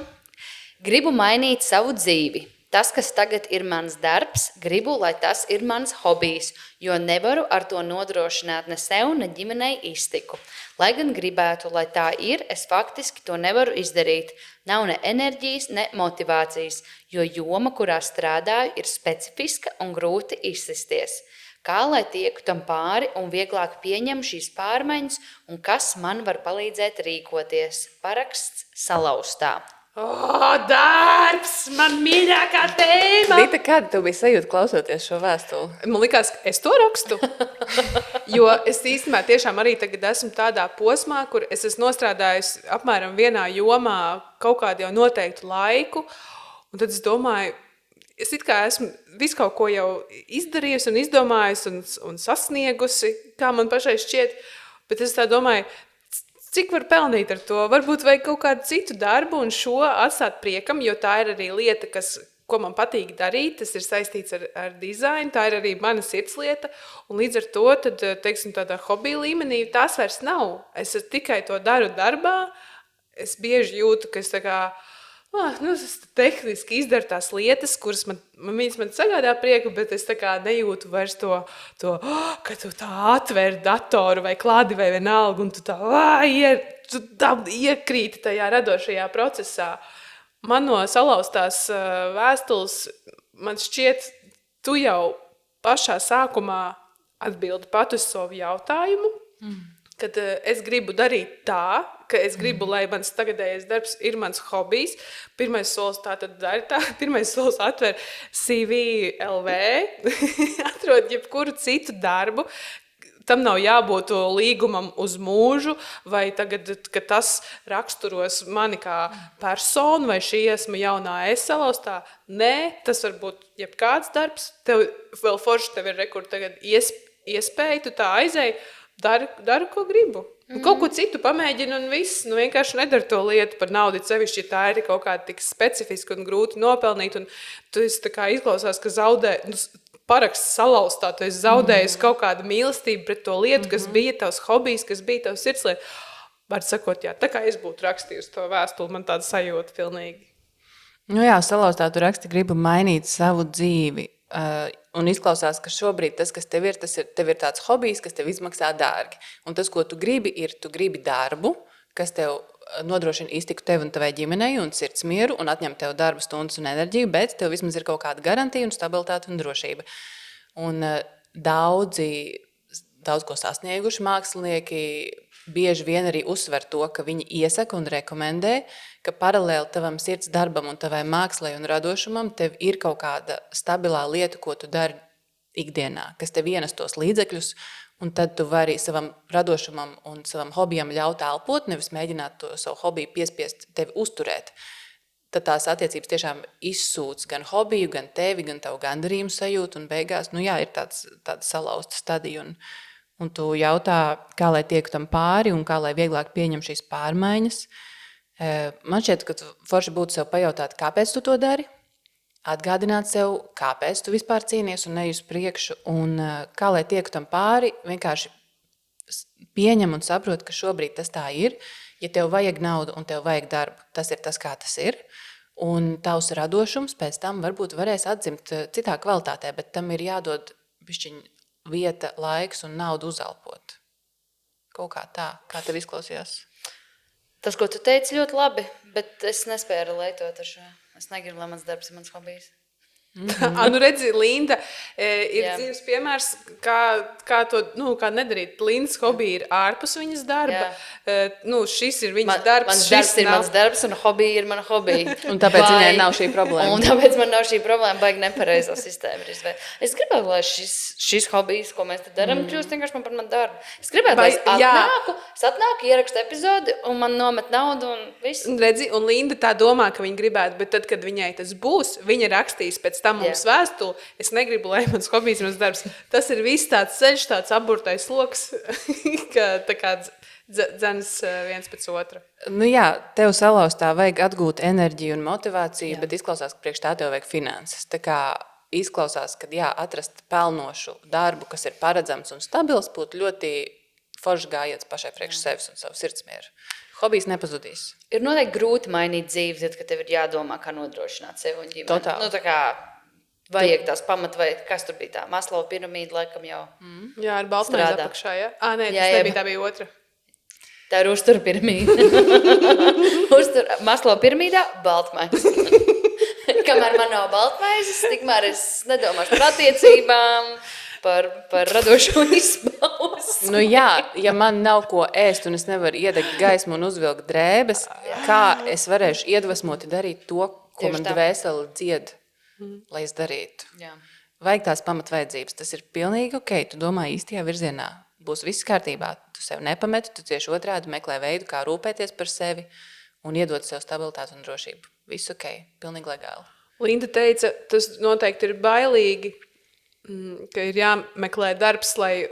Gribu mainīt savu dzīvi. Tas, kas tagad ir mans darbs, gribu, lai tas ir mans hobijs, jo nevaru ar to nodrošināt ne sev, ne ģimenei iztiku. Lai gan gribētu, lai tā ir, es faktiski to nevaru izdarīt. Nav ne enerģijas, ne motivācijas, jo joma, kurā strādāju, ir specifiska un grūti izsisties. Kā lai tieku tam pāri un vieglāk pieņem šīs pārmaiņas un kas man var palīdzēt rīkoties? Paraksts Salauztā. Darbs! Man mīļākā tēma! Dita, kāda tev bija sajūta klausoties šo vēstuli? Man likās, ka es to rakstu. Jo es īstenībā tiešām arī tagad esmu tādā posmā, kur es esmu nostrādājis apmēram vienā jomā kaut kādu jau noteiktu laiku. Un tad es domāju, es it kā esmu visu kaut ko jau izdarījusi un izdomājusi un sasniegusi, kā man pašai šķiet. Bet es tā domāju, cik var pelnīt ar to? Varbūt vajag kaut kādu citu darbu un šo atstāt priekam, jo tā ir arī lieta, ko man patīk darīt. Tas ir saistīts ar dizainu, tā ir arī mana sirdslieta. Un līdz ar to, tad, teiksim, tādā hobija līmenī tās vairs nav. Es tikai to daru darbā. Es bieži jūtu, ka es tā kā, es tehniski izdaru tās lietas, kuras man sagādā prieku, bet es tā kā nejūtu vairs to, ka tu tā atver datoru vai klādi vai vienalga, un tu tā iekrīti tajā radošajā procesā. Man no Salauztās vēstules, man šķiet, tu jau pašā sākumā atbildi pat uz savu jautājumu, kad es gribu darīt tā, ka es gribu, lai mans tagadējais darbs ir mans hobijs. Pirmais solis tā tad dari tā. Pirmais solis atver CV LV, atrod jebkuru citu darbu. Tam nav jābūt līgumam uz mūžu, vai tagad, ka tas raksturos mani kā personu, vai šī esmu jaunā Salauztā. Nē, tas var būt jebkāds darbs. Tev vēl forši tev ir rekur tagad iespēja, tu tā aizēji, daru, ko gribu. Kaut ko citu pamēģinu un viss. Vienkārši nedara to lietu par naudu. Sevišķi, ja tā ir kaut kāda tik specifiska un grūti nopelnīt. Un tu esi tā kā izklausās, ka zaudē, paraksts Salauztā, tu esi zaudējis kaut kādu mīlestību pret to lietu, kas bija tavs hobijs, kas bija tavs sirdslieta. Var sakot, jā, tā kā es būtu rakstījusi to vēstuli, man tāda sajūta pilnīgi. Salauztā tu raksti, gribu mainīt savu dzīvi. Un izklausās, ka šobrīd tas, kas tev ir tāds hobijs, kas tev izmaksā dārgi. Un tas, ko tu gribi darbu, kas tev nodrošina iztiku tev un tavai ģimenei un sirdsmieru un atņem tev darba stundas un enerģiju, bet tev vismaz ir kaut kāda garantija un stabilitāte un drošība. Un daudz ko sasnieguši mākslinieki bieži vien arī uzsver to, ka viņi iesaka un rekomendē, ka paralēli tavam sirds darbam un tavai mākslai un radošumam tev ir kaut kāda stabilā lieta, ko tu dari ikdienā, kas tev ienes tos līdzekļus, un tad tu vari savam radošumam un savam hobijam ļaut elpot, nevis mēģināt to savu hobiju piespiest tevi uzturēt. Tad tās attiecības tiešām izsūc gan hobiju, gan tevi, gan tavu gandarījumu sajūtu, un beigās, ir tāda salauzta stadija, un tu jautā, kā lai tieku tam pāri un kā lai vieglāk pieņem šīs pārmaiņas. Man šķiet, ka forši būtu sev pajautāt, kāpēc tu to dari, atgādināt sev, kāpēc tu vispār cīnies un neej uz priekšu, un kā lai tieku tam pāri, vienkārši pieņem un saprot, ka šobrīd tas tā ir. Ja tev vajag naudu un tev vajag darbu, tas ir tas, kā tas ir. Un tavs radošums pēc tam varbūt varēs atzimt citā kvalitātē, bet tam ir jādod bišķiņ vieta, laiks un naudu uzelpot. Kaut kā tā, kā tev izklausījās? Tas, ko tu teici, ļoti labi, bet es nespēju relētot ar šo. Es negribu, lai mans darbs ir mans hobijs. Nu redzi, Linda ir Jā. dzīves piemērs, kā to, kā nedarīt. Lindas hobija ir ārpus viņas darba. Šis ir viņas darbs. Mans šis darbs ir nav- mans darbs, un hobija ir mana hobija. Un tāpēc viņai nav šī problēma. Un tāpēc man nav šī problēma, baigi nepareizā sistēma. Es gribētu, lai šis hobijs, ko mēs te darām, kļūst vienkārši par manu darbu. Es gribētu, lai es atnāku, ierakstu epizodi, un man nomet naudu, un viss. Redzi, un Linda tā domā, ka viņa gribētu, bet tad, kad viņai tas būs, viņa rakstīs pēc tam mums vēstuli. Es negribu, lai mans hobijs ir mans darbs. Tas ir viss tāds ceļš, tāds aburtais loks, ka tā kā dzenas viens pēc otra. Nu jā, tev salauztā vajag atgūt enerģiju un motivāciju, bet izklausās, ka priekš tā tev vajag finanses. Tā kā izklausās, ka atrast pelnošu darbu, kas ir paredzams un stabils, būtu ļoti foršs gājiens pašai priekš sevis un savu sirdsmieru. Hobijs nepazudīs. Ir noteikti grūti mainīt dzīvi, tad, kad tev ir jādomā, kā nodrošināt sevi un ģimeni. Totāli. Tā kā vajag tās pamatvajag, kas tur bija tā Maslova piramīda, laikam jau. Jā, ar baltmaizi Strādā. apakšā, jā? Nē, tas Jā, nebija, tā bija otra. Tā ir uztura piramīda. Maslova piramīdā baltmaize. Kamēr man nav baltmaizes, tikmēr es nedomāšu par attiecībām, par radošo izpausmi. Nu jā, ja man nav ko ēst un es nevaru iedegt gaismu un uzvilkt drēbes, kā es varēšu iedvesmoti darīt to, ko Tieši man tā. dvēseli dzied, lai es darītu. Jā. Vajag tās pamatvajadzības. Tas ir pilnīgi ok. Tu domā īstajā virzienā. Būs viss kārtībā. Tu sev nepameti, tu cieši otrādi meklē veidu, kā rūpēties par sevi un iedot sev stabilitāti un drošību. Viss ok. Pilnīgi legāli. Linda teica, tas noteikti ir bailīgi, ka ir jāmeklē darbs, lai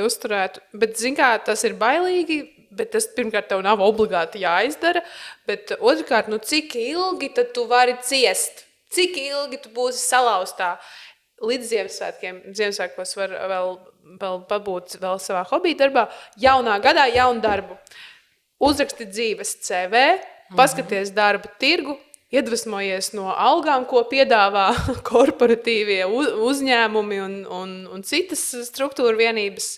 uzturētu. Bet, zin kā, tas ir bailīgi, bet tas pirmkārt tev nav obligāti jāizdara. Bet otrkārt, cik ilgi tad tu vari ciest? Cik ilgi tu būsi salauztā? Līdz Ziemassvētkiem. Ziemassvētkos var vēl pabūt vēl savā hobija darbā. Jaunā gadā jaunu darbu. Uzraksti dzīves CV, paskaties darba tirgu, iedvesmojies no algām, ko piedāvā korporatīvie uzņēmumi un citas struktūra vienības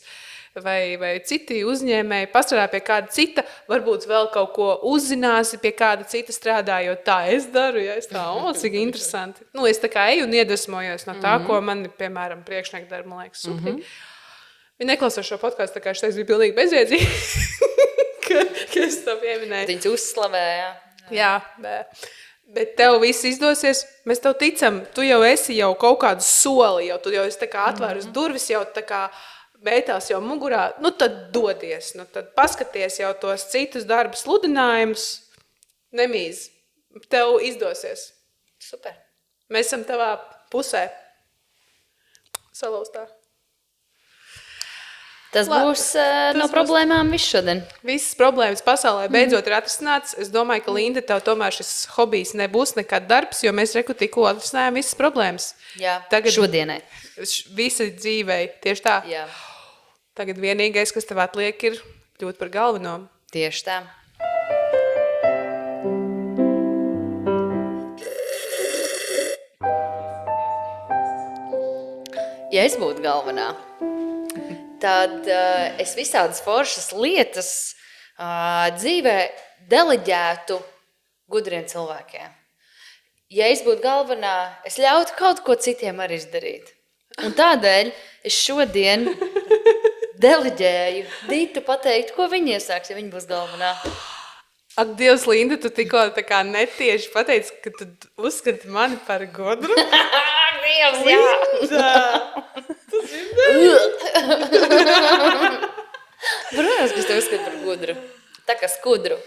vai citi uzņēmēji. Pastrādā pie kāda cita, varbūt vēl kaut ko uzzināsi, pie kāda cita strādājot. Tā es daru, ja es tā, cik interesanti. Es tā kā eju un iedvesmojos no tā, ko man, piemēram, priekšnieka darba, man liekas, super. Viņi neklausās šo podcastu, tā kā šis bija pilnīgi bezjēdzīgi, ka es to pieminēju. Viņus uzslavēja. Jā, bet tev viss izdosies, mēs tev ticam, tu jau esi jau kaut kādu soli, tu jau esi tā kā atvērus durvis, jau tā kā beitās jau mugurā, tad dodies, tad paskaties jau tos citus darba sludinājumus, nemīz, tev izdosies. Super. Mēs esam tavā pusē, salauztā. Tas būs no problēmām viss šodien. Visas problēmas pasaulē beidzot ir atrisinātas. Es domāju, ka, Linda, tev tomēr šis hobijs nebūs nekad darbs, jo mēs tikko atrisinājām visas problēmas. Jā, Tagad šodienai. Visa dzīvei, tieši tā. Jā, Tagad vienīgais, kas tev atliek, ir kļūt par galveno. tieši tā. Ja es būtu galvenā, tad es visādas foršas lietas dzīvē deleģētu gudriem cilvēkiem. Ja es būtu galvenā, es ļautu kaut ko citiem arī izdarīt. Un tādēļ es šodien deleģēju Dītu pateikt, ko viņa iesāks, ja viņa būs galvenā. Ak, Dievs, Linda, tu tikko tā kā netieši pateici, ka tu uzskati mani par gudru. Dievs, jā! Protams, ka es tev uzskatu par gudru. Tā kā skudru.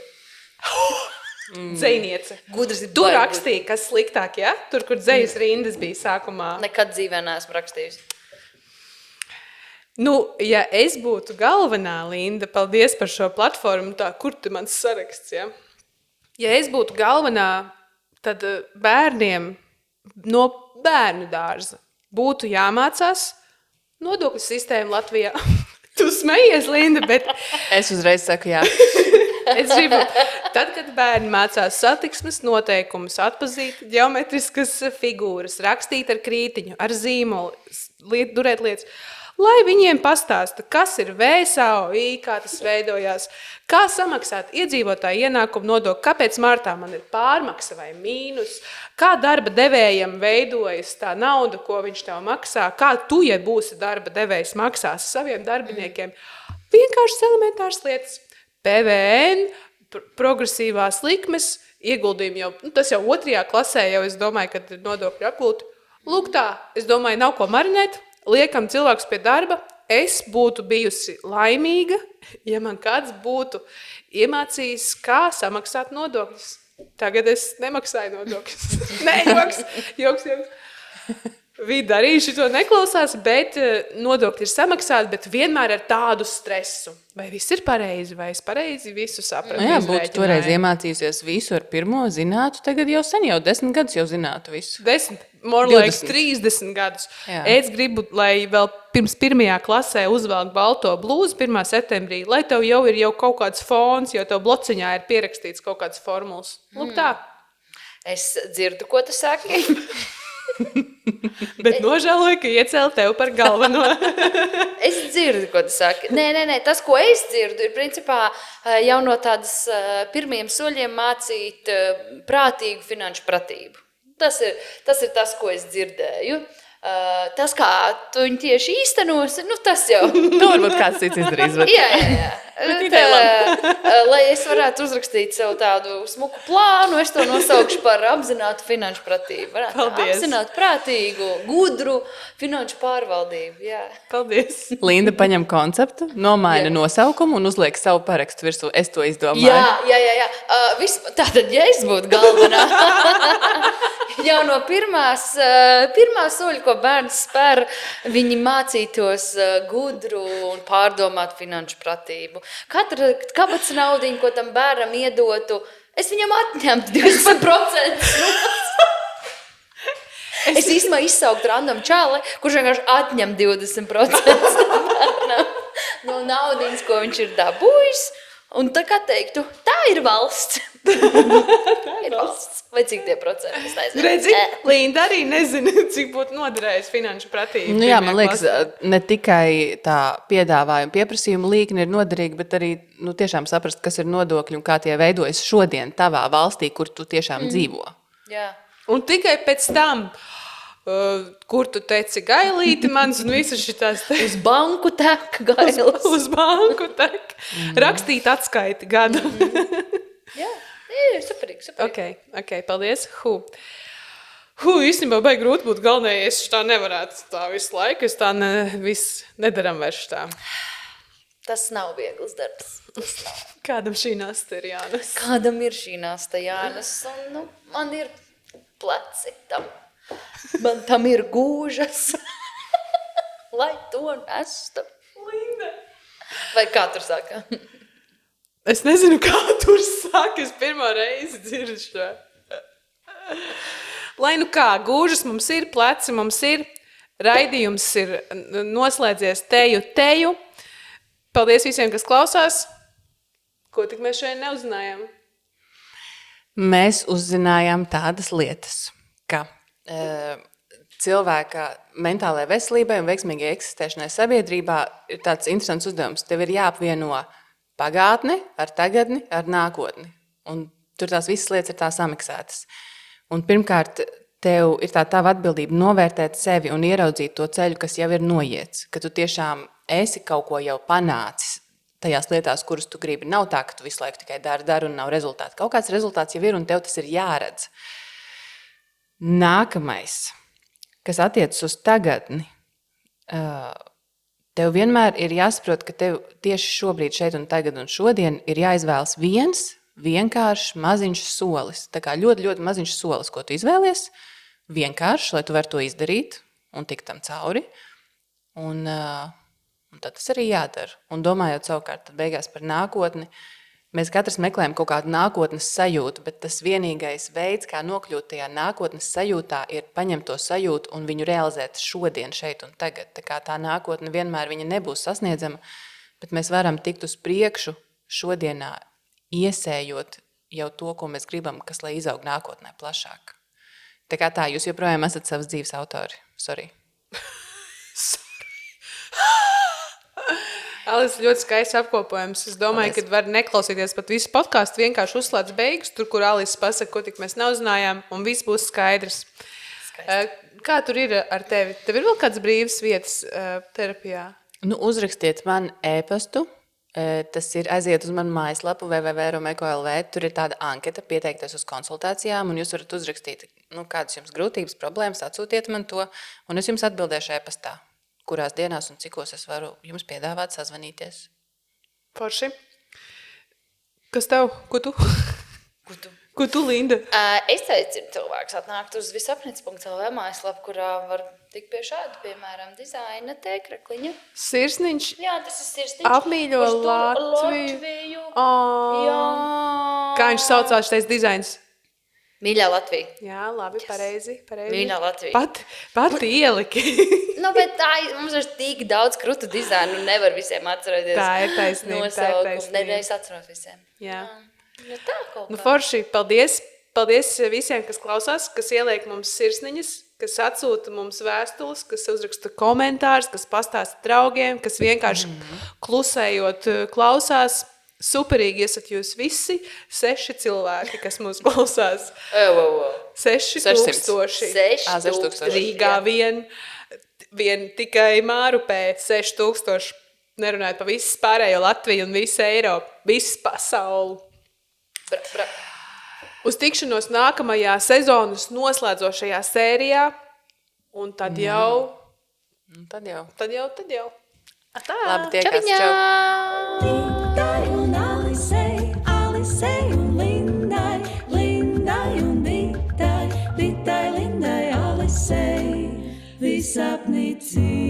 Dzejniece. Gudrs ir Tu baigi rakstīji, kas sliktāk, ja? Tur, kur dzejas rindas bija sākumā. Nekad dzīvē neesmu rakstījusi. Ja es būtu galvenā, Linda, paldies par šo platformu, tā, kur tu mans saraksts, ja? Ja es būtu galvenā, tad bērniem no bērnu dārza būtu jāmācās nodokļu sistēmu Latvijā. Tu smejies, Linda, bet Es uzreiz saku jā. es gribu, tad, kad bērni mācās satiksmes noteikumus, atpazīt ģeometriskas figūras, rakstīt ar krītiņu, ar zīmolu, durēt lietas, lai viņiem pastāsta, kas ir VSAOI, kā tas veidojās, kā samaksāt iedzīvotāju ienākumu nodokli, kāpēc martā man ir pārmaksa vai mīnus, kā darba devējam veidojas tā nauda, ko viņš tev maksā, kā tu, ja būsi darba devējs, maksās saviem darbiniekiem. Vienkāršas elementāras lietas. PVN, progresīvās likmes, ieguldījumi jau, tas jau 2. klasē jau es domāju, kad ir nodokļu apgūti. Lūk tā, es domāju, nav ko marinēt, liekam cilvēkus pie darba. Es būtu bijusi laimīga, ja man kāds būtu iemācījis, kā samaksāt nodokļus. Tagad es nemaksāju nodokļus. Nē, joks. Vida arī šito neklausās, bet nodokļi ir samaksāti, bet vienmēr ar tādu stresu. Vai viss ir pareizi, vai es pareizi visu sapratu? Jā, būtu toreiz iemācījusies visu ar pirmo, zinātu, tagad jau sen, jau 10 gadus jau zinātu visu. 10, more like 30 gadus. Jā. Es gribu, lai vēl pirms 1. klasē uzvelk balto blūzu 1. septembrī, lai tev jau ir kaut kāds fons, jo tev blociņā ir pierakstīts kaut kāds formulas. Lūk tā. Es dzirdu, ko tu saki. Bet nožēloju, ka iecēlu tev par galveno. Es dzirdu, ko tu saki. Nē, tas, ko es dzirdu, ir principā jau no tādas pirmiem soļiem mācīt prātīgu finanšu pratību. Tas ir tas, ko es dzirdēju. Tas, kā tu viņu tieši īstenosi, tas jau. To varbūt kāds cits izdarīs. Bet... Jā. Lai es varētu uzrakstīt sev tādu smuku plānu, es to nosaukšu par apzinātu finanšu pratību. Paldies. Apzinātu, prātīgu, gudru finanšu pārvaldību. Jā. Paldies. Linda paņem konceptu, nomaina nosaukumu un uzliek savu parakstu virsū. Es to izdomāju. Jā. Tātad, ja es būtu galvenā, jau no pirmā soļa, ko bērns spēr, viņi mācītos gudru un pārdomāt finanšu pratību. Katra kabatas naudiņa, ko tam bērnam iedotu, es viņam atņemtu 20%. Es īstenībā izsauktu random čāli, kurš vienkārši atņem 20% bērnam no naudiņas, ko viņš ir dabūjis. Un tā kā teiktu, tā ir valsts. Tā ir valsts. Vai cik tie procenti? Es nezinu. Redzi, Linda arī nezina, cik būtu noderējis finanšu pratību. Nu jā, man liekas, ne tikai tā piedāvājuma pieprasījuma līkne ir noderīga, bet arī tiešām saprast, kas ir nodokļi un kā tie veidojas šodien tavā valstī, kur tu tiešām dzīvo. Jā. Un tikai pēc tam, kur tu teici gailīti mans un visas šitās te... Uz banku tek gailis. Uz banku tek. Rakstīt atskaiti gadu. Jā, superīgi. Ok, paldies. Īstenībā baigi grūti būt galvenajai, es tā nevarētu tā visu laiku, es tā viss nedaram vairs tā. Tas nav viegls darbs. Kādam šī nasta ir jānes? Kādam ir šī nasta jānes, un man ir pleci tam. Man tam ir gūžas, lai to nestu. Linda. Vai kā tur saka? Es nezinu, kā tur saka, es pirmo reizi dzirdu šo. Lai kā, gūžas mums ir, pleci mums ir, raidījums ir noslēdzies teju. Paldies visiem, kas klausās. Ko tik mēs šeit neuzzinājām? Mēs uzzinājām tādas lietas, ka cilvēka mentālajai veselībai un veiksmīgai eksistēšanai sabiedrībā ir tāds interesants uzdevums. Tev ir jāapvieno pagātne ar tagadni, ar nākotni. Un tur tās visas lietas ir tā samiksētas. Un pirmkārt, tev ir tā tava atbildība novērtēt sevi un ieraudzīt to ceļu, kas jau ir noiets. Ka tu tiešām esi kaut ko jau panācis tajās lietās, kuras tu gribi. Nav tā, ka tu visu laiku tikai dari un nav rezultāti. Kaut kāds rezultāts jau ir un tev tas ir jāredz. Nākamais, kas attiecas uz tagadni, tev vienmēr ir jāsaprot, ka tev tieši šobrīd, šeit un tagad un šodien ir jāizvēlas viens vienkāršs maziņš solis. Tā kā ļoti, ļoti maziņš solis, ko tu izvēlies, vienkārši, lai tu vari to izdarīt un tikt tam cauri. Un tad tas arī jādara. Un domājot savukārt tad beigās par nākotni, mēs katrs meklējam kaut kādu nākotnes sajūtu, bet tas vienīgais veids, kā nokļūt tajā nākotnes sajūtā, ir paņemt to sajūtu un viņu realizēt šodien, šeit un tagad. Tā kā tā nākotne vienmēr viņa nebūs sasniedzama, bet mēs varam tikt uz priekšu šodienā, iesējot jau to, ko mēs gribam, kas lai izaug nākotnē plašāk. Tā kā tā, jūs joprojām esat savas dzīves autori. Sorry. Alis, ļoti skaists apkopojums. Es domāju, Paldies. ka var neklausīties pat visu podkāstu, vienkārši uzslēdz beigas, tur, kur Alis pasaka, ko tik mēs neuzzinājām, un viss būs skaidrs. Kā tur ir ar tevi? Tev ir vēl kādas brīvas vietas terapijā? Nu, uzrakstiet man e-pastu. Tas ir aiziet uz manu mājaslapu www.romeko.lv. Tur ir tāda anketa, pieteikties uz konsultācijām, un jūs varat uzrakstīt, kādas jums grūtības, problēmas, atsūtiet man to, un es jums atbildēšu e-pastā, kurās dienās un cikos es varu jums piedāvāt sazvanīties. Forši. Kas tev? Ko tu? Ko tu, Linda? Es aicinu cilvēkus atnākt uz visapnicis.lv mājaslapu, kurā var tikt pie šāda, piemēram, dizaina tēkrakliņa. Sirsniņš Jā, tas ir sirsniņš. apmīļo Uz to Latviju. Jā. Kā viņš saucās šis dizains? Mīļā Latvija. Jā, labi, pareizi. Mīļā Latvija. Pat ieliki. Bet mums ir tik daudz krutu dizainu, un nevar visiem atcerēties. Tā ir taisnība, Nosaukumu. Nereiz atceros visiem. Jā. Tā kaut kā. Forši, paldies. Paldies visiem, kas klausās, kas ieliek mums sirsniņas, kas atsūta mums vēstules, kas uzraksta komentārus, kas pastāsta draugiem, kas vienkārši klusējot klausās. Superīgi esat jūs visi, 6 cilvēki, kas mūs klausās. 6,000. 6,000. Rīgā vien tikai Mārupē 6,000. Nerunājot pa visu pārējo Latviju un visu Eiropu, visu pasauli. Uz tikšanos nākamajā sezonas noslēdzošajā sērijā, un tad jau. Tad jau. Atā! Labi, tiekās. Čau! Vitai un Alisei, Alisei un Lindai, Lindai un Vitai, Vitai, Lindai, Alisei, visapnicī.